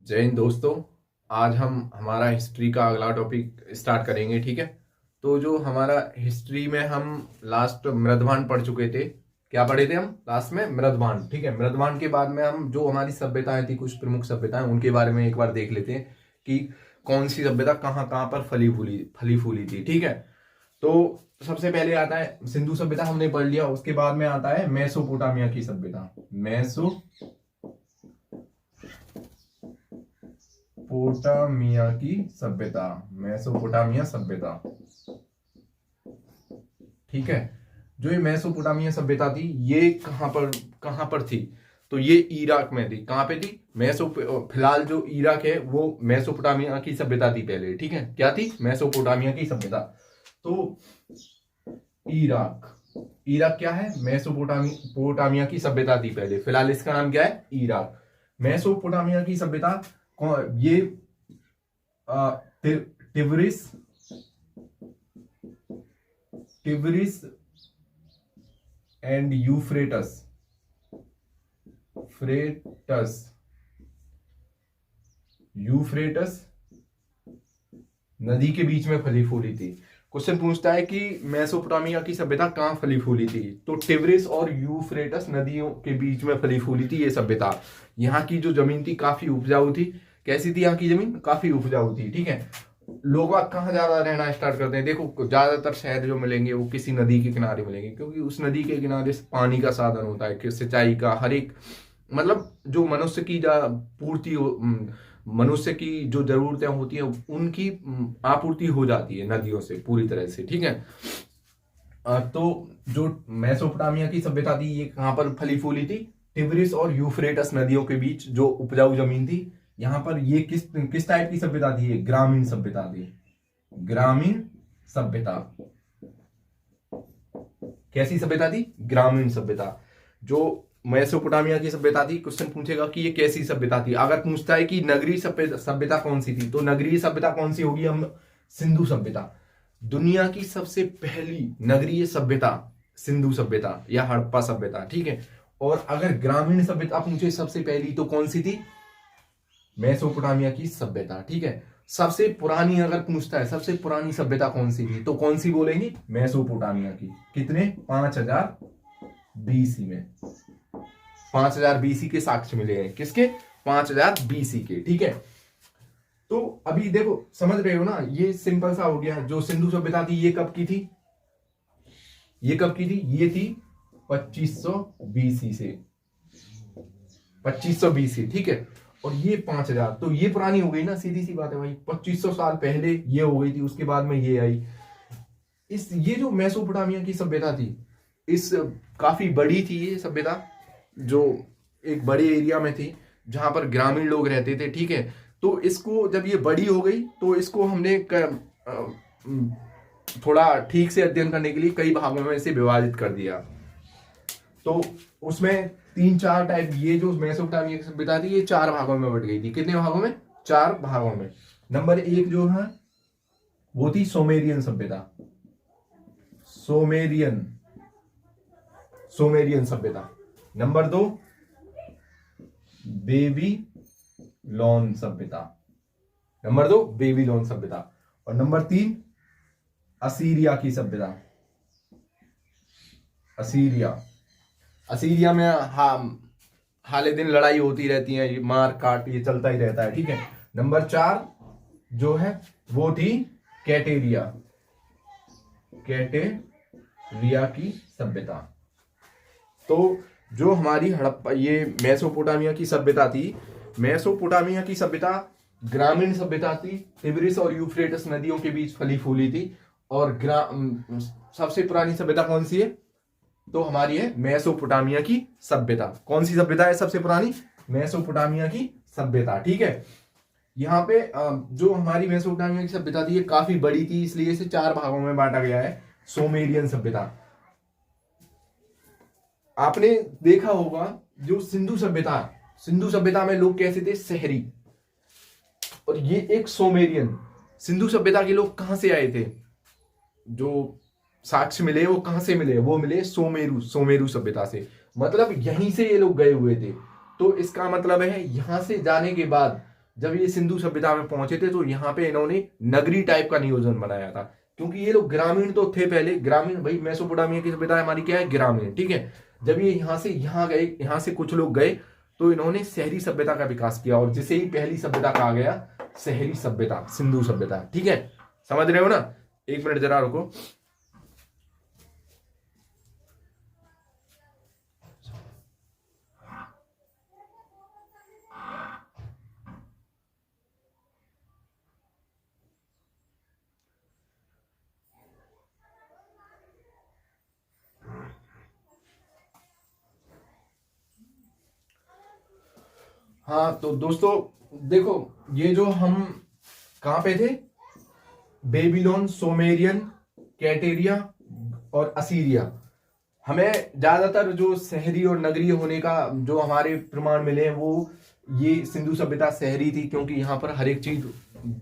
जय हिंद दोस्तों। आज हम हमारा हिस्ट्री का अगला टॉपिक स्टार्ट करेंगे। ठीक है, तो जो हमारा हिस्ट्री में हम लास्ट मृदवान पढ़ चुके थे। क्या पढ़े थे हम लास्ट में? मृदवान। ठीक है, मृदवान के बाद में हम जो हमारी सभ्यताएं थी, कुछ प्रमुख सभ्यताएं, उनके बारे में एक बार देख लेते हैं कि कौन सी सभ्यता कहाँ कहाँ पर फली फूली थी। ठीक है, तो सबसे पहले आता है सिंधु सभ्यता, हमने पढ़ लिया। उसके बाद में आता है मेसोपोटामिया की सभ्यता। मेसोपोटामिया सभ्यता। ठीक है, जो ये मेसोपोटामिया सभ्यता थी, ये कहां पर थी? तो ये इराक में थी। कहां पे थी? फिलहाल जो इराक है वो मेसोपोटामिया की सभ्यता थी पहले। ठीक है, क्या थी? मेसोपोटामिया की सभ्यता। तो इराक इराक क्या है? मेसोपोटामिया की सभ्यता थी पहले। फिलहाल इसका नाम क्या है? इराक। मेसोपोटामिया की सभ्यता ये टिवरिस टिवरिस एंड यूफ्रेटस नदी के बीच में फली फूली थी। क्वेश्चन पूछता है कि मेसोपोटामिया की सभ्यता कहां फली फूली थी? तो टिवरिस और यूफ्रेटस नदियों के बीच में फली फूली थी ये सभ्यता। यहाँ की जो जमीन थी काफी उपजाऊ थी। कैसी थी यहाँ की जमीन? काफी उपजाऊ थी। ठीक है, लोग कहाँ ज्यादा रहना स्टार्ट करते हैं? देखो, ज्यादातर शहर जो मिलेंगे वो किसी नदी के किनारे मिलेंगे, क्योंकि उस नदी के किनारे से पानी का साधन होता है, कि सिंचाई का हर एक, मतलब जो मनुष्य की मनुष्य की जो जरूरतें होती हैं उनकी आपूर्ति हो जाती है नदियों से पूरी तरह से। ठीक है, तो जो मेसोपोटामिया की सभ्यता थी ये कहां पर फली फूली थी? टिग्रिस और यूफ्रेटस नदियों के बीच जो उपजाऊ जमीन थी, यहां पर ये किस टाइप की सभ्यता थी? ये ग्रामीण सभ्यता थी। ग्रामीण सभ्यता। कैसी सभ्यता थी? ग्रामीण सभ्यता। जो मेसोपोटामिया की सभ्यता थी, क्वेश्चन पूछेगा कि ये कैसी सभ्यता थी। अगर पूछता है कि नगरीय सभ्यता कौन सी थी, तो नगरीय सभ्यता कौन सी होगी? हम सिंधु सभ्यता। दुनिया की सबसे पहली नगरीय सभ्यता सिंधु सभ्यता या हड़प्पा सभ्यता। ठीक है, और अगर ग्रामीण सभ्यता पूछे सबसे पहली, तो कौन सी थी? मेसोपोटामिया की सभ्यता। ठीक है, सबसे पुरानी अगर पूछता है सबसे पुरानी सभ्यता कौन सी थी, तो कौन सी बोलेंगे? मेसोपोटामिया की। कितने? 5000 बीसी में। 5000 बीसी के साक्ष्य मिले हैं। किसके? 5000 बीसी के। ठीक है, तो अभी देखो, समझ रहे हो ना? ये सिंपल सा हो गया। जो सिंधु सभ्यता थी ये कब की थी? ये थी 2500 बीसी से। 2500 बीसी। ठीक है, और ये 5000, तो ये पुरानी हो गई ना, सीधी सी बात है भाई। 2500 साल पहले ये हो गई थी, उसके बाद में ये आई। ये जो मेसोपोटामिया की सभ्यता थी, इस काफी बड़ी थी ये सभ्यता, जो एक बड़े एरिया में थी जहां पर ग्रामीण लोग रहते थे। ठीक है, तो इसको जब ये बड़ी हो गई तो इसको हमने थोड़ा ठीक से अध्ययन करने के लिए कई भागों में इसे विभाजित कर दिया। तो उसमें 3-4 टाइप, ये जो मेसोपोटामिया की सभ्यता थी ये 4 भागों में बट गई थी। कितने भागों में? 4 भागों में। नंबर 1 जो है वो थी सोमेरियन सभ्यता। सोमेरियन सभ्यता। नंबर 2 बेबीलोन सभ्यता। और नंबर 3 असीरिया की सभ्यता। असीरिया में हाले दिन लड़ाई होती रहती है, मार काट ये चलता ही रहता है। ठीक है, नंबर 4 जो है वो थी कैटेरिया की सभ्यता। तो जो हमारी हड़प्पा, ये मेसोपोटामिया की सभ्यता थी, मेसोपोटामिया की सभ्यता ग्रामीण सभ्यता थी। टिग्रिस और यूफ्रेटस नदियों के बीच फली फूली थी। और सबसे पुरानी सभ्यता कौन सी है? तो हमारी है मेसोपोटामिया की सभ्यता। कौन सी सभ्यता है सबसे पुरानी? मेसोपोटामिया की सभ्यता। ठीक है, यहाँ पे जो हमारी मेसोपोटामिया की सभ्यता थी ये काफी बड़ी थी, इसलिए इसे 4 भागों में बांटा गया है। सोमेरियन सभ्यता। आपने देखा होगा जो सिंधु सभ्यता में लोग कैसे थे? शहरी। और ये एक सोमेरियन। सिंधु सभ्यता के लोग कहां से आए थे? जो साक्ष्य मिले वो कहां से मिले? वो मिले सोमेरु सभ्यता से। मतलब यहीं से ये लोग गए हुए थे। तो इसका मतलब है यहां से जाने के बाद जब ये सिंधु सभ्यता में पहुंचे थे तो यहाँ पे इन्होंने नगरी टाइप का नियोजन बनाया था, क्योंकि ये लोग ग्रामीण तो थे पहले, ग्रामीण भाई मेसोपोटामिया की सभ्यता हमारी क्या है, ग्रामीण, ठीक है। जब ये यहाँ से यहाँ गए, यहाँ से कुछ लोग गए तो इन्होंने शहरी सभ्यता का विकास किया, और जिसे ही पहली सभ्यता कहा गया शहरी सभ्यता, सिंधु सभ्यता, ठीक है। समझ रहे हो ना? एक मिनट जरा रुको। हाँ तो दोस्तों देखो, ये जो हम कहां पे थे, बेबीलोन, सोमेरियन, कैटेरिया और असीरिया। हमें ज्यादातर जो शहरी और नगरीय होने का जो हमारे प्रमाण मिले हैं वो ये सिंधु सभ्यता शहरी थी, क्योंकि यहाँ पर हर एक चीज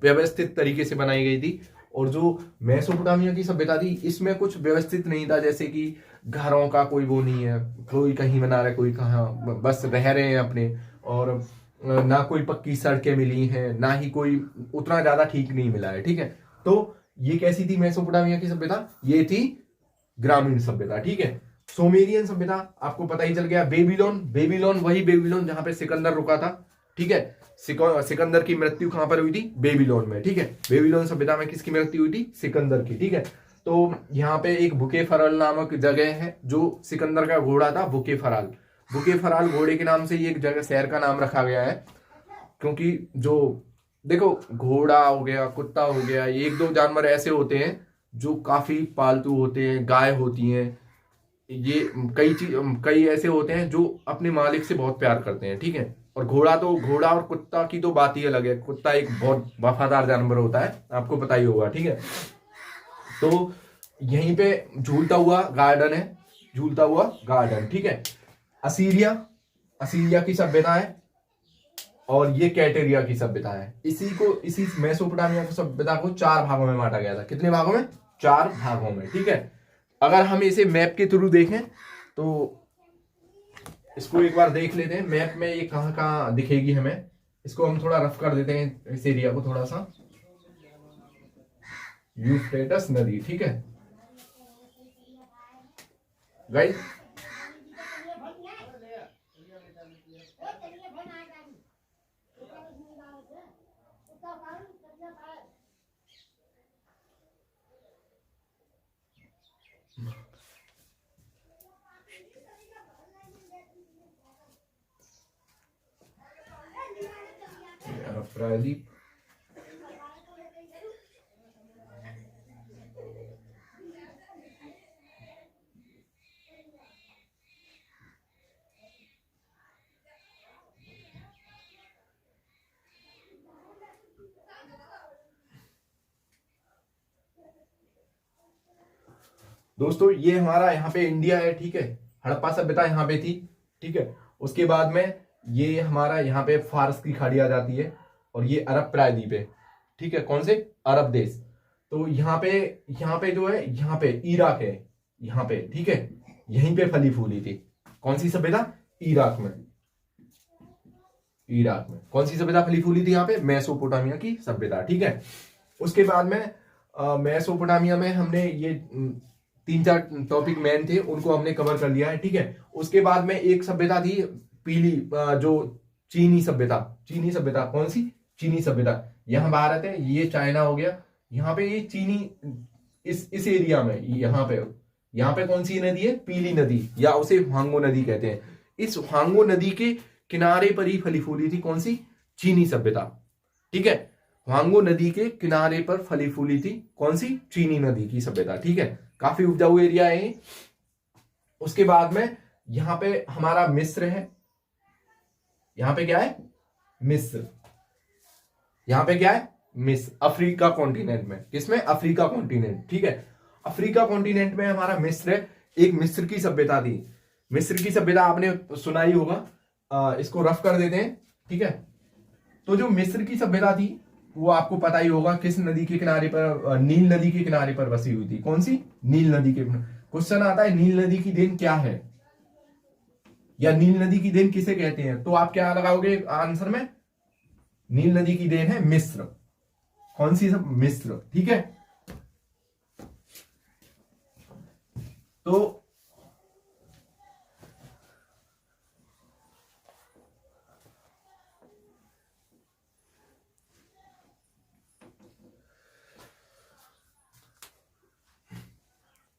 व्यवस्थित तरीके से बनाई गई थी। और जो मेसोपोटामिया की सभ्यता थी इसमें कुछ व्यवस्थित नहीं था, जैसे कि घरों का कोई वो नहीं है, कोई कहीं बना रहा है, कोई कहाँ, बस रह रहे हैं अपने, और ना कोई पक्की सड़कें मिली हैं, ना ही कोई उतना ज्यादा ठीक नहीं मिला है, ठीक है। तो ये कैसी थी मेसोपोटामिया की सभ्यता? ये थी ग्रामीण सभ्यता, ठीक है। सोमेरियन सभ्यता आपको पता ही चल गया। बेबीलोन, बेबीलोन वही बेबीलोन जहां पे सिकंदर रुका था, ठीक है। सिकंदर की मृत्यु कहां पर हुई थी? बेबीलोन में, ठीक है। बेबीलोन सभ्यता में किसकी मृत्यु हुई थी? सिकंदर की, ठीक है। तो यहाँ पे एक बुके फराल नामक जगह है, जो सिकंदर का घोड़ा था, बुके फराल। बुके फराल घोड़े के नाम से ये एक जगह, शहर का नाम रखा गया है, क्योंकि जो देखो घोड़ा हो गया, कुत्ता हो गया, ये एक दो जानवर ऐसे होते हैं जो काफी पालतू होते हैं, गाय होती हैं, ये कई ऐसे होते हैं जो अपने मालिक से बहुत प्यार करते हैं, ठीक है। और घोड़ा और कुत्ता की तो बात ही अलग है। कुत्ता एक बहुत वफादार जानवर होता है, आपको पता ही होगा, ठीक है। तो यहीं पे झूलता हुआ गार्डन है, झूलता हुआ गार्डन, ठीक है। असीरिया, असीरिया की सभ्यता है, और ये कैटेरिया की सभ्यता है। इसी मेसोपोटामिया की सभ्यता को 4 भागों में बांटा गया था। कितने भागों में? 4 भागों में, ठीक है। अगर हम इसे मैप के थ्रू देखें तो इसको एक बार देख लेते हैं मैप में, ये कहां कहां दिखेगी हमें। इसको हम थोड़ा रफ कर देते हैं, इस एरिया को थोड़ा सा। यूफ्रेटस नदी, ठीक है गाइस। प्रायद्वीप, दोस्तों ये हमारा यहाँ पे इंडिया है, ठीक है। हड़प्पा सभ्यता यहाँ पे थी, ठीक है। उसके बाद में ये हमारा यहाँ पे फारस की खाड़ी आ जाती है, और ये अरब प्रायद्वीप है, ठीक है। कौन से? अरब देश। तो यहाँ पे जो है, यहाँ पे इराक है, यहाँ पे, ठीक है। यहीं पे फली फूली थी कौन सी सभ्यता? इराक में। इराक में कौन सी सभ्यता फली फूली थी? यहाँ पे मेसोपोटामिया की सभ्यता, ठीक है। उसके बाद में मेसोपोटामिया में हमने ये 3-4 टॉपिक मेन थे, उनको हमने कवर कर लिया है, ठीक है। उसके बाद में एक सभ्यता थी पीली, जो चीनी सभ्यता। चीनी सभ्यता कौन सी? चीनी सभ्यता। यहाँ भारत है, ये चाइना हो गया, यहाँ पे ये चीनी, इस एरिया में, यहाँ पे कौन सी नदी है? पीली नदी, या उसे हांगो नदी कहते हैं। इस हांगो नदी के किनारे पर ही फली फूली थी कौन सी? चीनी सभ्यता, ठीक है। हांगो नदी के किनारे पर फली फूली थी कौन सी? चीनी नदी की सभ्यता, ठीक है। काफी उपजाऊ एरिया है। उसके बाद में यहां पे हमारा मिस्र है। यहां पे क्या है? मिस्र। यहां पे क्या है? मिस्र। अफ्रीका कॉन्टिनेंट में, किसमें? अफ्रीका कॉन्टिनेंट, ठीक है। अफ्रीका कॉन्टिनेंट में हमारा मिस्र है। एक मिस्र की सभ्यता थी। मिस्र की सभ्यता आपने सुना ही होगा, इसको रफ कर देते हैं, ठीक है। तो जो मिस्र की सभ्यता थी वो आपको पता ही होगा किस नदी के किनारे पर? नील नदी के किनारे पर बसी हुई थी। कौन सी? नील नदी के। क्वेश्चन आता है नील नदी की देन क्या है, या नील नदी की देन किसे कहते हैं? तो आप क्या लगाओगे आंसर में? नील नदी की देन है मिस्र। कौन सी सब? मिस्र। ठीक है, तो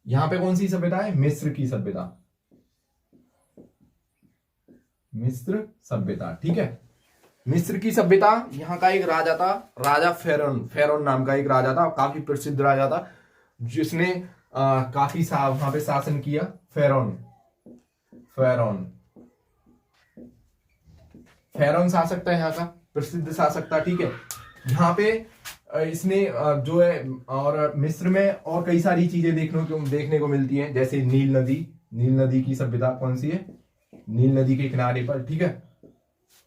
यहां पे कौन सी सभ्यता है? मिस्र की सभ्यता, मिस्र सभ्यता। ठीक है, मिस्र की सभ्यता, यहाँ का एक राजा था, राजा फेरोन, फेरोन नाम का एक राजा था, काफी प्रसिद्ध राजा था, जिसने काफी वहां पे शासन किया। फेरोन, फेरोन, फेरोन शासक था यहाँ का, प्रसिद्ध शासक था। ठीक है, यहाँ पे इसने जो है, और मिस्र में और कई सारी चीजें देखने को मिलती हैं, जैसे नील नदी, नील नदी की सभ्यता कौन सी है? नील नदी के किनारे पर। ठीक है,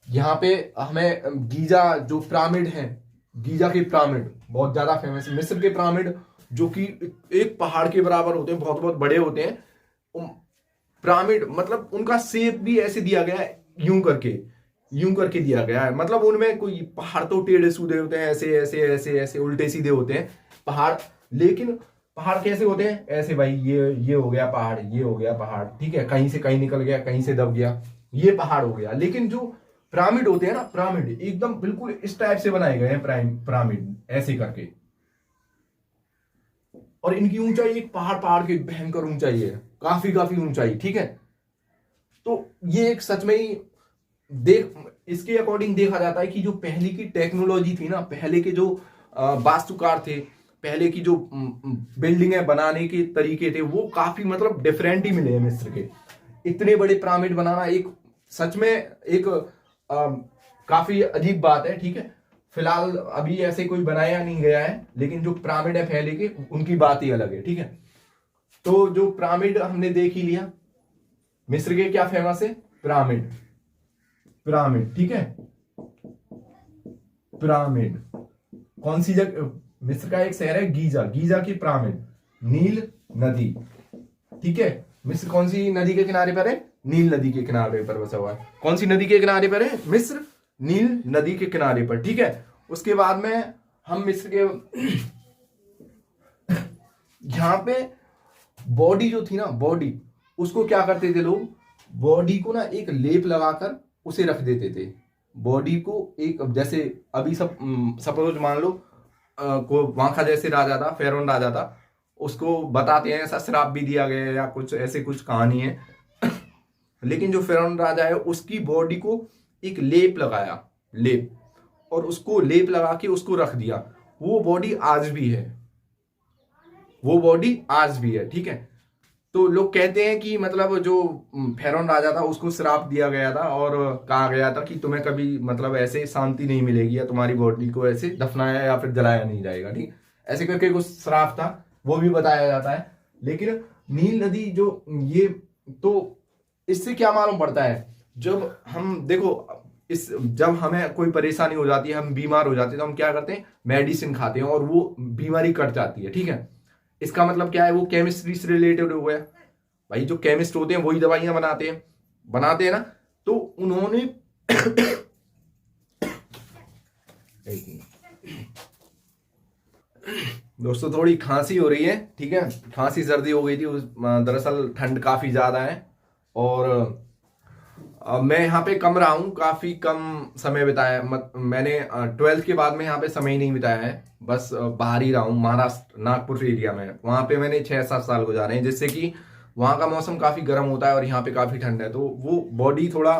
यहाँ पे हमें गीजा जो पिरामिड है, गीजा के पिरामिड बहुत ज्यादा फेमस है। मिस्र के पिरामिड जो कि एक पहाड़ के बराबर होते हैं, बहुत बहुत बड़े होते हैं। पिरामिड मतलब उनका शेप भी ऐसे दिया गया है, यूं करके दिया गया है, मतलब उनमें कोई पहाड़ तो टेढ़े सूधे होते हैं, ऐसे ऐसे ऐसे ऐसे उल्टे सीधे होते हैं पहाड़, लेकिन पहाड़ कैसे होते हैं? ऐसे भाई, ये हो गया पहाड़, ये हो गया पहाड़। ठीक है, कहीं से कहीं निकल गया, कहीं से दब गया, ये पहाड़ हो गया। लेकिन जो पिरामिड होते हैं ना, पिरामिड एकदम बिल्कुल इस टाइप से बनाए गए हैं, पिरामिड ऐसे करके, और इनकी ऊंचाई एक पहाड़ की भयंकर ऊंचाई है, काफी काफी ऊंचाई। ठीक है, तो ये एक सच में ही इसके अकॉर्डिंग देखा जाता है कि जो पहले की टेक्नोलॉजी थी ना, पहले के जो वास्तुकार थे, पहले की जो बिल्डिंगें बनाने के तरीके थे, वो काफी मतलब डिफरेंट ही मिले हैं मिस्र के। इतने बड़े पिरामिड बनाना एक सच में एक काफी अजीब बात है। ठीक है, फिलहाल अभी ऐसे कोई बनाया नहीं गया है, लेकिन जो पिरामिड है पहले के, उनकी बात ही अलग है। ठीक है, तो जो पिरामिड हमने देख ही लिया, मिस्र के क्या फेमस है? Pyramid, pyramid. ठीक है, पिरामिड कौन सी जगह? मिस्र का एक शहर है गीजा, गीजा की पिरामिड, नील नदी। ठीक है, मिस्र कौन सी नदी के किनारे पर है? नील नदी के किनारे पर बसा हुआ है। कौन सी नदी के किनारे पर है? मिस्र नील नदी के किनारे पर। ठीक है, उसके बाद में हम मिस्र के यहां पे बॉडी जो थी ना, बॉडी, उसको क्या करते थे लोग? बॉडी को ना एक लेप लगाकर उसे रख देते थे। बॉडी को एक, जैसे अभी सब सपोज मान लो को वहां का जैसे राजा था, फेरोन राजा था, उसको बताते हैं ऐसा श्राप भी दिया गया है या कुछ ऐसे कुछ कहानी है लेकिन जो फेरोन राजा है उसकी बॉडी को एक लेप लगाया, लेप, और उसको लेप लगा के उसको रख दिया। वो बॉडी आज भी है, वो बॉडी आज भी है। ठीक है, तो लोग कहते हैं कि मतलब जो फेरोन राजा था उसको श्राप दिया गया था और कहा गया था कि तुम्हें कभी मतलब ऐसे शांति नहीं मिलेगी, या तुम्हारी बॉडी को ऐसे दफनाया या फिर जलाया नहीं जाएगा। ठीक, ऐसे करके कुछ श्राप था, वो भी बताया जाता है। लेकिन नील नदी जो ये, तो इससे क्या मालूम पड़ता है? जब हम देखो, जब हमें कोई परेशानी हो जाती है, हम बीमार हो जाते हैं, तो हम क्या करते हैं? मेडिसिन खाते हैं और वो बीमारी कट जाती है। ठीक है, इसका मतलब क्या है? वो केमिस्ट्री से रिलेटेड हो गया भाई। जो केमिस्ट होते हैं वही दवाइयां बनाते हैं ना। तो उन्होंने दोस्तों थोड़ी खांसी हो रही है। ठीक है, खांसी सर्दी हो गई थी, दरअसल ठंड काफी ज्यादा है और मैं यहाँ पे कम रहा हूँ, काफी कम समय बिताया। मैंने 12th के बाद में यहाँ पे समय ही नहीं बिताया है, बस बाहर ही रहा हूँ। महाराष्ट्र नागपुर एरिया में, वहां पे मैंने 6-7 साल गुजारे हैं, जिससे कि वहां का मौसम काफी गर्म होता है और यहाँ पे काफी ठंड है, तो वो बॉडी थोड़ा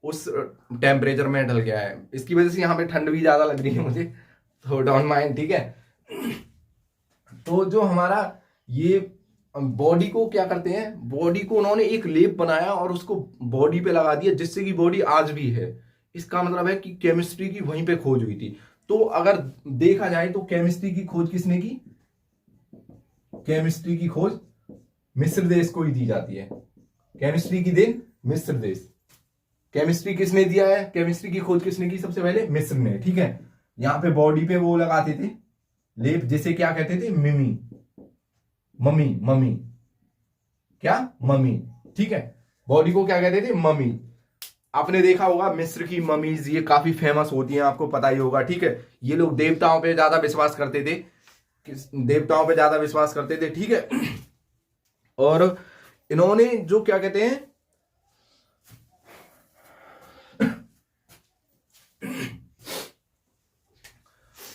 उस टेम्परेचर में ढल गया है। इसकी वजह से यहाँ पे ठंड भी ज्यादा लग रही है मुझे, तो डोंट माइंड। ठीक है, तो जो हमारा ये बॉडी को क्या करते हैं? बॉडी को उन्होंने एक लेप बनाया और उसको बॉडी पे लगा दिया, जिससे कि बॉडी आज भी है। इसका मतलब है कि केमिस्ट्री की वहीं पे खोज हुई थी। तो अगर देखा जाए तो केमिस्ट्री की खोज किसने की? केमिस्ट्री की खोज मिस्र देश को ही दी जाती है। केमिस्ट्री की देन मिस्र देश। केमिस्ट्री किसने दिया है? केमिस्ट्री की खोज किसने की? सबसे पहले मिस्र ने। ठीक है, यहां पे बॉडी पे वो लगाते थे लेप, जिसे क्या कहते थे? ममी। क्या? ममी। ठीक है, बॉडी को क्या कहते थे? ममी। आपने देखा होगा मिस्र की ममीज ये काफी फेमस होती हैं, आपको पता ही होगा, ठीक है। ये लोग देवताओं पे ज्यादा विश्वास करते थे, देवताओं पे ज्यादा विश्वास करते थे, ठीक है। और इन्होंने जो क्या कहते हैं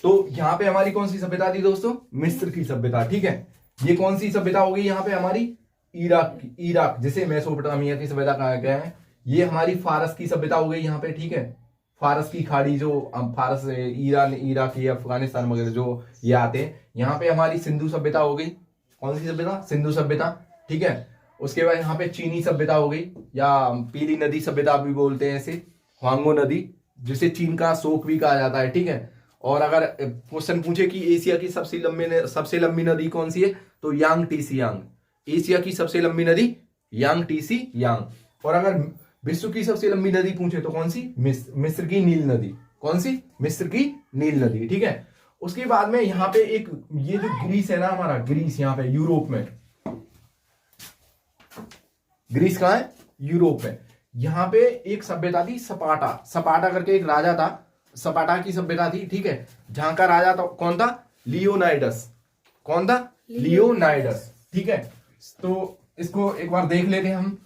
तो यहां पे हमारी कौन सी सभ्यता थी दोस्तों? मिस्र की सभ्यता, ठीक है। ये कौन सी सभ्यता हो गई यहां पे हमारी? इराक की, इराक जिसे मेसोपोटामिया की सभ्यता कहा गया है। ये हमारी फारस की सभ्यता हो गई यहाँ पे, ठीक है। फारस की खाड़ी जो फारस, ईरान, इराक, ये अफगानिस्तान वगैरह जो ये आते हैं, यहाँ पे हमारी सिंधु सभ्यता हो गई। कौन सी सभ्यता? सिंधु सभ्यता, ठीक है। उसके बाद यहाँ पे चीनी सभ्यता हो गई, या पीली नदी सभ्यता भी बोलते हैं इसे, ह्वांगो नदी, जिसे चीन का शोक भी कहा जाता है, ठीक है। और अगर क्वेश्चन पूछे कि एशिया की सबसे लंबी नदी कौन सी है, तो यांग टीसी यांग, एशिया की सबसे लंबी नदी यांग टीसी यांग। और अगर विश्व की सबसे लंबी नदी पूछे तो कौन सी? मिस्र की नील नदी। कौन सी? मिस्र की नील नदी, ठीक है। उसके बाद में यहाँ पे एक, ये जो ग्रीस है ना हमारा, ग्रीस यहाँ पे यूरोप में, ग्रीस कहाँ है? यूरोप में। यहाँ पे एक सभ्यता थी सपाटा, सपाटा करके एक राजा था, सपाटा की सभ्यता थी, ठीक है। जहां का राजा था कौन था? लियोनाइडस। कौन था? लियोनाइडस, ठीक है। तो इसको एक बार देख लेते हैं हम।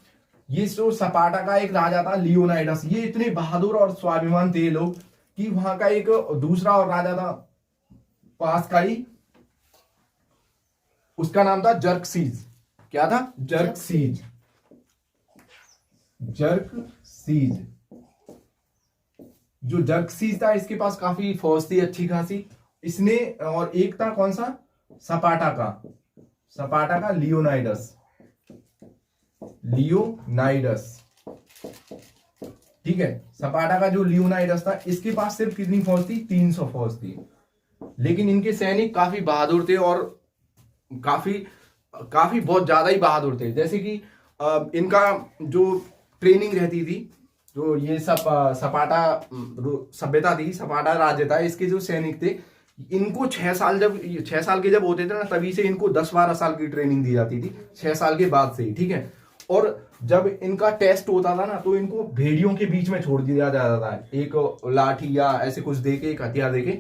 ये जो सपाटा का एक राजा था लियोनाइडस, ये इतने बहादुर और स्वाभिमान थे लोग कि वहां का एक दूसरा और राजा था पास का ही, उसका नाम था जर्कसीज। क्या था? Xerxes, Xerxes. जो जर्कसीज था इसके पास काफी फौज थी अच्छी खासी इसने। और एक था कौन सा? सपाटा का, सपाटा का लियोनाइडस, लियोनाइडस, ठीक है। सपाटा का जो लियोनाइडस था, इसके पास सिर्फ कितनी फौज थी? 300 फौज थी। लेकिन इनके सैनिक काफी बहादुर थे और काफी बहुत ज्यादा ही बहादुर थे। जैसे कि इनका जो ट्रेनिंग रहती थी, जो ये सब सपाटा सभ्यता थी, सपाटा राज्य था, इसके जो सैनिक थे, इनको 6 साल के जब होते थे ना, तभी से इनको 10-12 साल की ट्रेनिंग दी जाती थी, 6 साल के बाद से ही, ठीक है। और जब इनका टेस्ट होता था ना, तो इनको भेड़ियों के बीच में छोड़ दिया जाता था, एक लाठी या ऐसे कुछ देके, एक हथियार देके,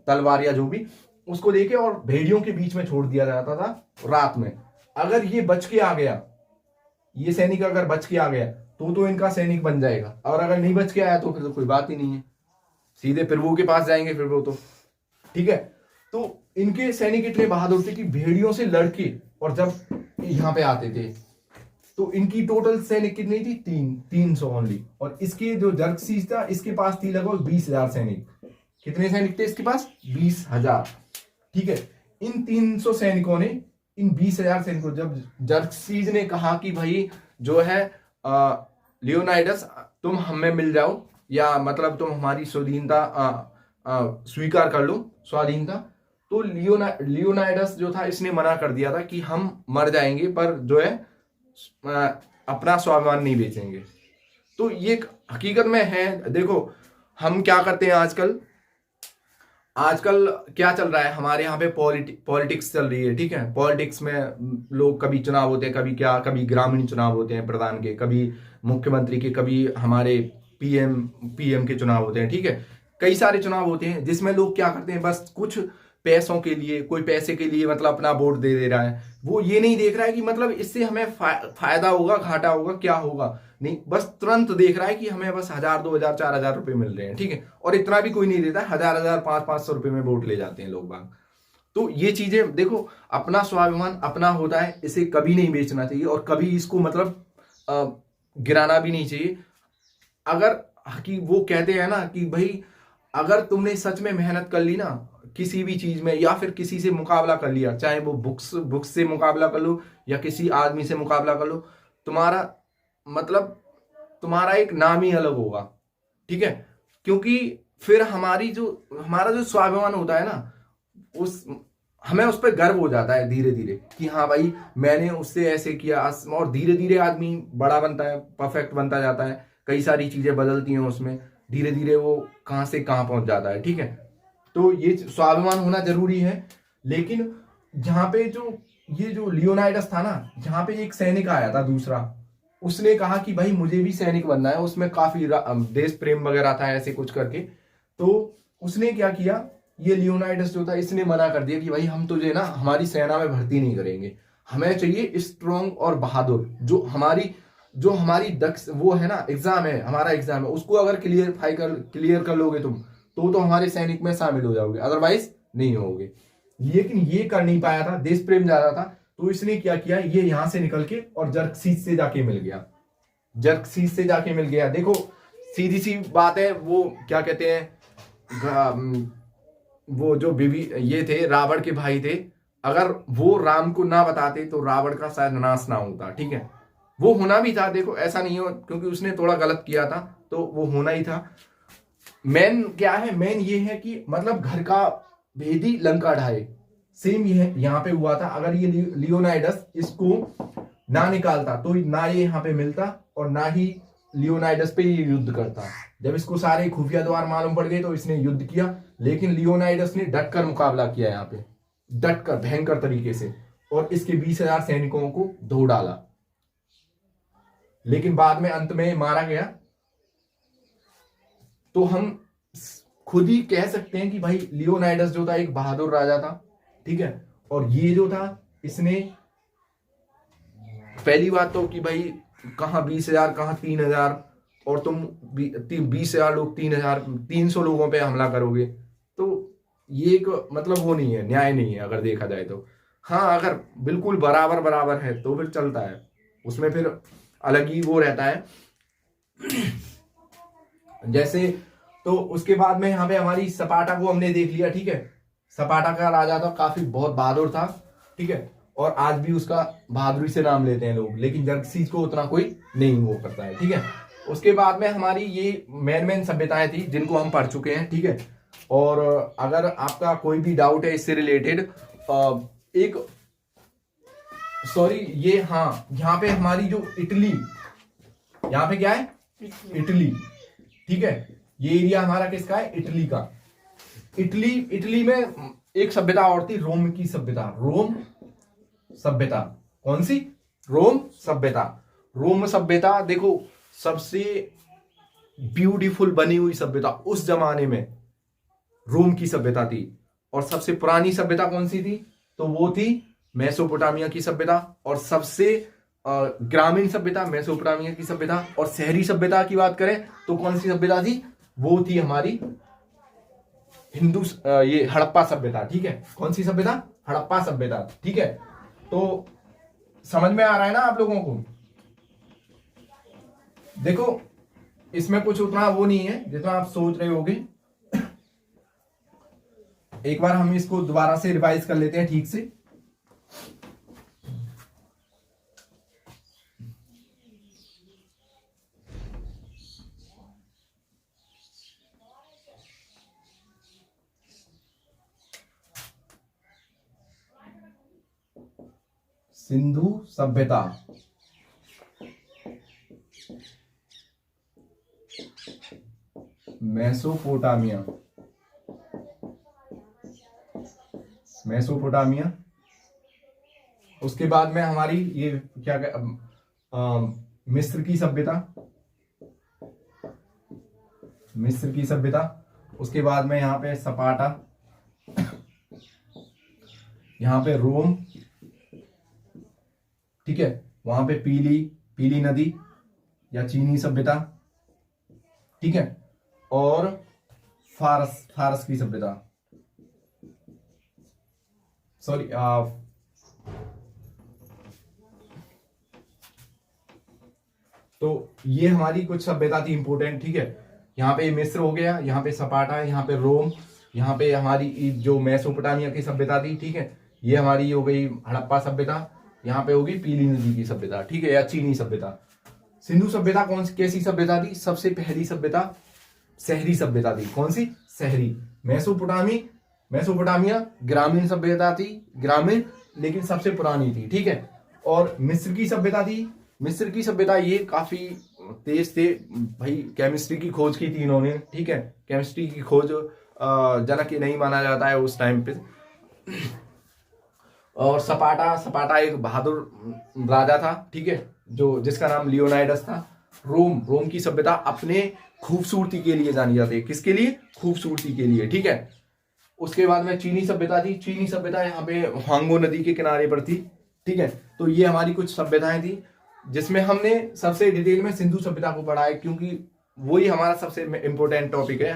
तलवार या जो भी, उसको देके, और भेड़ियों के बीच में छोड़ दिया जाता था रात में। अगर ये बच के आ गया, ये सैनिक अगर बच के आ गया तो इनका सैनिक बन जाएगा, और अगर नहीं बच के आया तो फिर तो कोई बात ही नहीं है, सीधे प्रभु के पास जाएंगे फिर वो तो, ठीक है। तो इनके सैनिक इतने बहादुर थे कि भेड़ियों से लड़के और जब यहां पे आते थे तो इनकी टोटल सैनिक कितनी थी? 300 ओनली। और इसके जो जर्कसीज था, इसके पास थी लगभग 20,000 सैनिक। कितने सैनिक थे इसके पास? 20,000, ठीक है। इन 300 सैनिकों ने, इन 20,000 सैनिकों, जब जर्कसीज ने कहा कि भाई जो है लियोनाइडस तुम हमें मिल जाओ, या मतलब तुम हमारी स्वाधीनता स्वीकार कर लो, स्वाधीनता, तो लियोनाइडस जो था इसने मना कर दिया था कि हम मर जाएंगे पर जो है अपना स्वाभिमान नहीं बेचेंगे। तो ये हकीकत में है। देखो हम क्या करते हैं आजकल क्या चल रहा है हमारे यहाँ पे? पॉलिटिक्स चल रही है, ठीक है। पॉलिटिक्स में लोग, कभी चुनाव होते हैं, कभी ग्रामीण चुनाव होते हैं प्रधान के, कभी मुख्यमंत्री के, कभी हमारे पीएम के चुनाव होते हैं, ठीक है। कई सारे चुनाव होते हैं जिसमें लोग क्या करते हैं, बस कुछ पैसों के लिए, कोई पैसे के लिए मतलब अपना वोट दे रहा है। वो ये नहीं देख रहा है कि मतलब इससे हमें फायदा होगा, घाटा होगा, क्या होगा, नहीं, बस तुरंत देख रहा है कि हमें बस 1,000, 2,000, 4,000 रुपए मिल रहे हैं, ठीक है। और इतना भी कोई नहीं देता, 1,000, 500 रुपए में वोट ले जाते हैं लोग बाग। तो ये चीजें देखो, अपना स्वाभिमान अपना होता है, इसे कभी नहीं बेचना चाहिए और कभी इसको मतलब गिराना भी नहीं चाहिए। अगर वो कहते हैं ना कि भाई अगर तुमने सच में मेहनत कर ली ना किसी भी चीज में, या फिर किसी से मुकाबला कर लिया, चाहे वो बुक्स से मुकाबला कर लो या किसी आदमी से मुकाबला कर लो, तुम्हारा मतलब तुम्हारा एक नाम ही अलग होगा, ठीक है। क्योंकि फिर हमारा जो स्वाभिमान होता है ना, हमें उस पर गर्व हो जाता है धीरे धीरे कि हाँ भाई मैंने उससे ऐसे किया, और धीरे धीरे आदमी बड़ा बनता है, परफेक्ट बनता जाता है, कई सारी चीजें बदलती हैं उसमें, धीरे धीरे वो कहां से कहां पहुंच जाता है, ठीक है। तो ये स्वाभिमान होना जरूरी है। लेकिन जहां पे ये जो लियोनाइडस था ना, जहां पे एक सैनिक आया था दूसरा, उसने कहा कि भाई मुझे भी सैनिक बनना है, उसमें काफी देश प्रेम वगैरह था ऐसे कुछ करके। तो उसने क्या किया, ये लियोनाइडस जो था इसने मना कर दिया कि भाई हम तुझे ना हमारी सेना में भर्ती नहीं करेंगे, हमें चाहिए स्ट्रॉन्ग और बहादुर, जो हमारी दक्ष वो है ना, एग्जाम है हमारा, एग्जाम है उसको अगर क्लियर कर लोगे तुम तो हमारे सैनिक में शामिल हो जाओगे, अदरवाइज नहीं होगे। लेकिन ये कर नहीं पाया था, देश प्रेम ज्यादा था, तो इसने क्या किया, ये यहां से निकल के और जर्कसीस से जाके मिल गया, जर्कसीस से जाके मिल गया। देखो सीधी सी बात है, वो क्या कहते हैं, वो जो बीवी ये थे रावण के भाई थे, अगर वो राम को ना बताते तो रावण का शायद नाश ना होता, ठीक है। वो होना भी था, देखो ऐसा नहीं हो, क्योंकि उसने थोड़ा गलत किया था तो वो होना ही था। मेन क्या है, मेन ये है कि मतलब घर का भेदी लंका ढाए, सेम ये यहाँ पे हुआ था। अगर ये लियोनाइडस इसको ना निकालता तो ना ये यहाँ पे मिलता और ना ही लियोनाइडस पे ये युद्ध करता। जब इसको सारे खुफिया द्वार मालूम पड़ गए तो इसने युद्ध किया, लेकिन लियोनाइडस ने डट कर मुकाबला किया, यहाँ पे डट कर भयंकर तरीके से, और इसके 20,000 सैनिकों को धो डाला। लेकिन बाद में अंत में मारा गया। तो हम खुद ही कह सकते हैं कि भाई लियोनाइडस जो था एक बहादुर राजा था, ठीक है। और ये जो था इसने पहली बात तो कि भाई कहां 20,000 कहां 3,000, और तुम 20,000 लोग 300 लोगों पे हमला करोगे, तो ये एक मतलब वो नहीं है, न्याय नहीं है अगर देखा जाए तो। हाँ अगर बिल्कुल बराबर बराबर है तो फिर चलता है, उसमें फिर अलग ही वो रहता है। जैसे तो उसके बाद में यहाँ पे हमारी सपाटा को हमने देख लिया, ठीक है। सपाटा का राजा था, काफी बहुत बहादुर था, ठीक है, और आज भी उसका बहादुरी से नाम लेते हैं लोग, लेकिन जर्कसीस को उतना कोई नहीं वो करता है, ठीक है। उसके बाद में हमारी ये मेन सभ्यताएं थी जिनको हम पढ़ चुके हैं, ठीक है। और अगर आपका कोई भी डाउट है इससे रिलेटेड, एक सॉरी ये हाँ, यहाँ पे हमारी जो इटली, यहाँ पे क्या है, इटली, ठीक है। ये एरिया हमारा किसका है, इटली का। इटली में एक सभ्यता और थी, रोम की सभ्यता, रोम सभ्यता। कौन सी, रोम सभ्यता। रोम सभ्यता देखो सबसे ब्यूटीफुल बनी हुई सभ्यता उस जमाने में रोम की सभ्यता थी। और सबसे पुरानी सभ्यता कौन सी थी, तो वो थी मेसोपोटामिया की सभ्यता। और सबसे ग्रामीण सभ्यता मेसोपोटामिया की सभ्यता। और शहरी सभ्यता की बात करें तो कौन सी सभ्यता थी, वो थी हमारी हिंदू ये हड़प्पा सभ्यता, ठीक है। कौन सी सभ्यता, हड़प्पा सभ्यता, ठीक है। तो समझ में आ रहा है ना आप लोगों को। देखो इसमें कुछ उतना वो नहीं है जितना आप सोच रहे होगे। एक बार हम इसको दोबारा से रिवाइज कर लेते हैं ठीक से। सिंधु सभ्यता, मेसोपोटामिया, उसके बाद में हमारी ये क्या मिस्र की सभ्यता, उसके बाद में यहाँ पे सपाटा, यहाँ पे रोम, ठीक है। वहां पे पीली नदी या चीनी सभ्यता, ठीक है। और फारस की सभ्यता, सॉरी तो ये हमारी कुछ सभ्यता थी इंपोर्टेंट, ठीक है। यहाँ पे मिस्र हो गया, यहाँ पे सपाटा, यहाँ पे रोम, यहाँ पे हमारी जो मेसोपोटामिया की सभ्यता थी, ठीक है। ये हमारी हो गई हड़प्पा सभ्यता, यहाँ पे होगी पीली नदी की सभ्यता, ठीक है, या चीनी सभ्यता। सिंधु सभ्यता कैसी सभ्यता थी, सबसे पहली सभ्यता शहरी सभ्यता थी। कौन सी, शहरी। मेसोपोटामिया ग्रामीण सभ्यता थी, ग्रामीण, लेकिन सबसे पुरानी थी, ठीक है। और मिस्र की सभ्यता थी, मिस्र की सभ्यता ये काफी तेज थे भाई, केमिस्ट्री की खोज की थी इन्होंने, ठीक है। केमिस्ट्री की खोज जनक नहीं माना जाता है उस टाइम पे। और सपाटा, सपाटा एक बहादुर राजा था, ठीक है, जो जिसका नाम लियोनाइडस था। रोम, रोम की सभ्यता अपने खूबसूरती के लिए जानी जाती है। किसके लिए? खूबसूरती के लिए, ठीक है। उसके बाद में चीनी सभ्यता थी। चीनी सभ्यता यहाँ पे हांगो नदी के किनारे पर थी, ठीक है। तो ये हमारी कुछ सभ्यताएं थी जिसमें हमने सबसे डिटेल में सिंधु सभ्यता को पढ़ा है, क्योंकि वही हमारा सबसे इम्पोर्टेंट टॉपिक है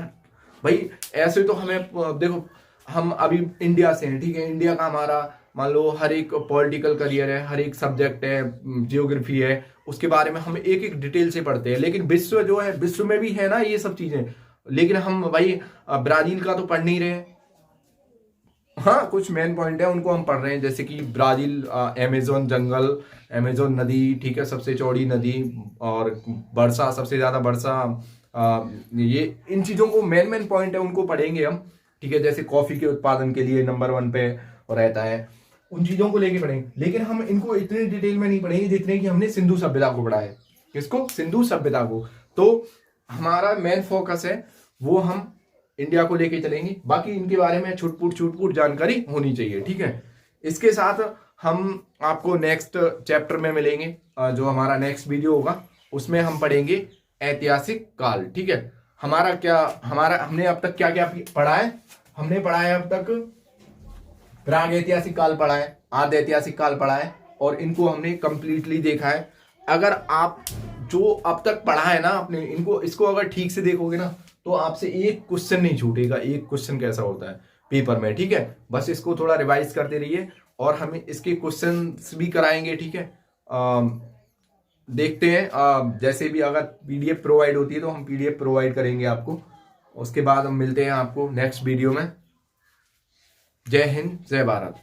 भाई। ऐसे तो हमें देखो, हम अभी इंडिया से हैं, ठीक है। इंडिया का हमारा मान लो हर एक पॉलिटिकल करियर है, हर एक सब्जेक्ट है, जियोग्राफी है, उसके बारे में हम एक एक डिटेल से पढ़ते हैं। लेकिन विश्व जो है, विश्व में भी है ना ये सब चीजें, लेकिन हम भाई ब्राजील का तो पढ़ नहीं रहे हैं। हाँ, कुछ मेन पॉइंट है उनको हम पढ़ रहे हैं, जैसे कि ब्राजील, अमेजोन जंगल, अमेजोन नदी, ठीक है, सबसे चौड़ी नदी, और वर्षा, सबसे ज्यादा वर्षा, ये इन चीजों को मेन पॉइंट है उनको पढ़ेंगे हम, ठीक है। जैसे कॉफी के उत्पादन के लिए नंबर 1 पे रहता है, उन चीजों को लेके पढ़ेंगे। लेकिन हम इनको इतने डिटेल में नहीं पढ़ेंगे जितने कि हमने सिंधु सभ्यता को पढ़ा है। किसको? सिंधु सभ्यता को। तो हमारा मेन फोकस है वो हम इंडिया को लेके चलेंगे, बाकी इनके बारे में छुटपुट जानकारी होनी चाहिए, ठीक है। इसके साथ हम आपको नेक्स्ट चैप्टर में मिलेंगे, जो हमारा नेक्स्ट वीडियो होगा उसमें हम पढ़ेंगे ऐतिहासिक काल, ठीक है। हमने अब तक क्या क्या पढ़ा है? हमने पढ़ा है अब तक प्राग ऐतिहासिक काल पढ़ा है, आद्य ऐतिहासिक काल पढ़ा है, और इनको हमने कंप्लीटली देखा है। अगर आप जो अब तक पढ़ा है ना आपने, इसको अगर ठीक से देखोगे ना, तो आपसे एक क्वेश्चन नहीं छूटेगा। एक क्वेश्चन कैसा होता है पेपर में, ठीक है। बस इसको थोड़ा रिवाइज करते रहिए, और हमें इसके क्वेश्चंस भी कराएंगे, ठीक है। देखते हैं, जैसे भी अगर पीडीएफ प्रोवाइड होती है तो हम पीडीएफ प्रोवाइड करेंगे आपको। उसके बाद हम मिलते हैं आपको नेक्स्ट वीडियो में। जय हिंद, जय भारत।